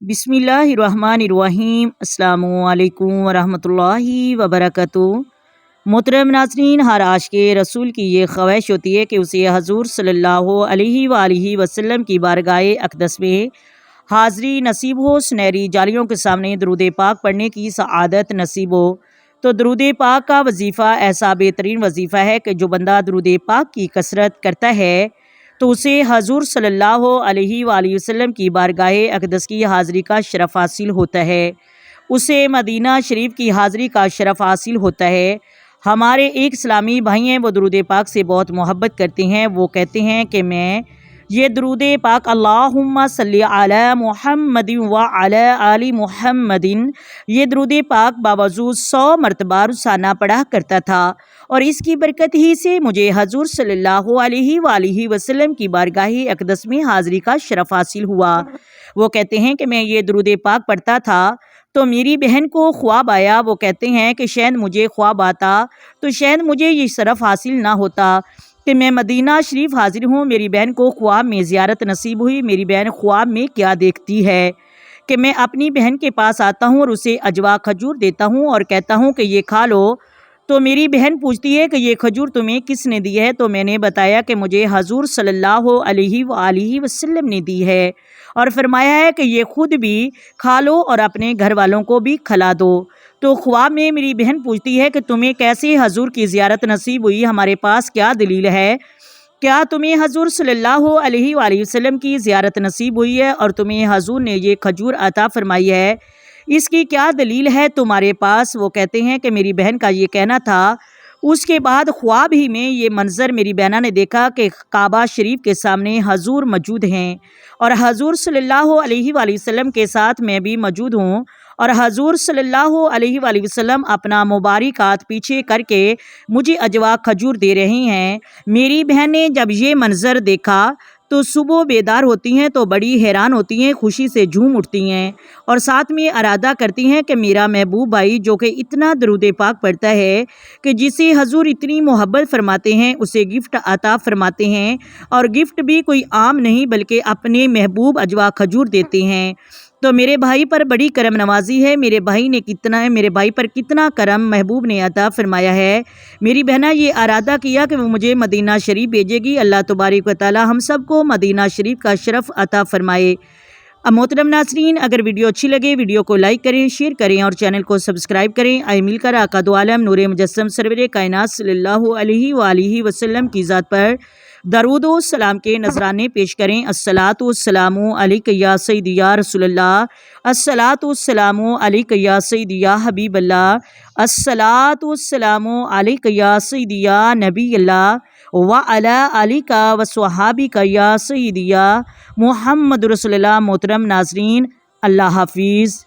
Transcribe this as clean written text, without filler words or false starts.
بسم اللہ الرحمن الرحیم۔ السلام علیکم ورحمۃ اللہ وبرکاتہ۔ محترم ناظرین، ہر عاشق رسول کی یہ خواہش ہوتی ہے کہ اسے حضور صلی اللہ علیہ وآلہ وسلم کی بارگاہ اقدس میں حاضری نصیب ہو، سنہری جالیوں کے سامنے درود پاک پڑھنے کی سعادت نصیب ہو۔ تو درود پاک کا وظیفہ ایسا بہترین وظیفہ ہے کہ جو بندہ درود پاک کی کثرت کرتا ہے تو اسے حضور صلی اللہ علیہ وآلہ وسلم کی بارگاہ اقدس کی حاضری کا شرف حاصل ہوتا ہے، اسے مدینہ شریف کی حاضری کا شرف حاصل ہوتا ہے۔ ہمارے ایک اسلامی بھائی ہیں، وہ درود پاک سے بہت محبت کرتے ہیں۔ وہ کہتے ہیں کہ میں یہ درود پاک اللہم صلی علی محمد وعلی آل محمد، یہ درود پاک باوضو 100 مرتبہ روزانہ پڑھا کرتا تھا، اور اس کی برکت ہی سے مجھے حضور صلی اللہ علیہ وآلہ وسلم کی بارگاہ اقدس میں حاضری کا شرف حاصل ہوا۔ وہ کہتے ہیں کہ میں یہ درود پاک پڑھتا تھا تو میری بہن کو خواب آیا۔ وہ کہتے ہیں کہ شاید مجھے خواب آتا تو شاید مجھے یہ شرف حاصل نہ ہوتا کہ میں مدینہ شریف حاضر ہوں۔ میری بہن کو خواب میں زیارت نصیب ہوئی۔ میری بہن خواب میں کیا دیکھتی ہے کہ میں اپنی بہن کے پاس آتا ہوں اور اسے اجوا کھجور دیتا ہوں اور کہتا ہوں کہ یہ کھا لو، تو میری بہن پوچھتی ہے کہ یہ کھجور تمہیں کس نے دی ہے؟ تو میں نے بتایا کہ مجھے حضور صلی اللہ علیہ وآلہ وسلم نے دی ہے، اور فرمایا ہے کہ یہ خود بھی کھا لو اور اپنے گھر والوں کو بھی کھلا دو۔ تو خواب میں میری بہن پوچھتی ہے کہ تمہیں کیسے حضور کی زیارت نصیب ہوئی؟ ہمارے پاس کیا دلیل ہے؟ کیا تمہیں حضور صلی اللہ علیہ وآلہ وسلم کی زیارت نصیب ہوئی ہے اور تمہیں حضور نے یہ کھجور عطا فرمائی ہے؟ اس کی کیا دلیل ہے تمہارے پاس؟ وہ کہتے ہیں کہ میری بہن کا یہ کہنا تھا۔ اس کے بعد خواب ہی میں یہ منظر میری بہنہ نے دیکھا کہ کعبہ شریف کے سامنے حضور موجود ہیں، اور حضور صلی اللہ علیہ وآلہ وسلم کے ساتھ میں بھی موجود ہوں، اور حضور صلی اللہ علیہ وآلہ وسلم اپنا مبارک ہاتھ پیچھے کر کے مجھے اجوا کھجور دے رہے ہیں۔ میری بہن نے جب یہ منظر دیکھا تو صبح بیدار ہوتی ہیں تو بڑی حیران ہوتی ہیں، خوشی سے جھوم اٹھتی ہیں، اور ساتھ میں ارادہ کرتی ہیں کہ میرا محبوب بھائی جو کہ اتنا درود پاک پڑھتا ہے، کہ جسے حضور اتنی محبت فرماتے ہیں، اسے گفٹ عطا فرماتے ہیں، اور گفٹ بھی کوئی عام نہیں بلکہ اپنے محبوب اجوا کھجور دیتے ہیں۔ تو میرے بھائی پر بڑی کرم نوازی ہے، میرے بھائی پر کتنا کرم محبوب نے عطا فرمایا ہے۔ میری بہنہ یہ ارادہ کیا کہ وہ مجھے مدینہ شریف بھیجے گی۔ اللہ تبارک و تعالی ہم سب کو مدینہ شریف کا شرف عطا فرمائے۔ محترم ناظرین، اگر ویڈیو اچھی لگے ویڈیو کو لائک کریں، شیئر کریں اور چینل کو سبسکرائب کریں۔ آئے مل کر آقا دو عالم نور مجسم سرور کائنات صلی اللہ علیہ وآلہ وسلم کی ذات پر درود و سلام کے نذرانے پیش کریں۔ الصلاۃ والسلام علیک یا سیدی یا رسول اللہ، الصلاۃ والسلام علیک یا سیدی یا حبیب اللہ، الصلاۃ والسلام علیک یا سیدی یا نبی اللہ، وعلی آلک وصحابک یا سیدی یا محمد رسول اللہ۔ محترم ناظرین، اللہ حافظ۔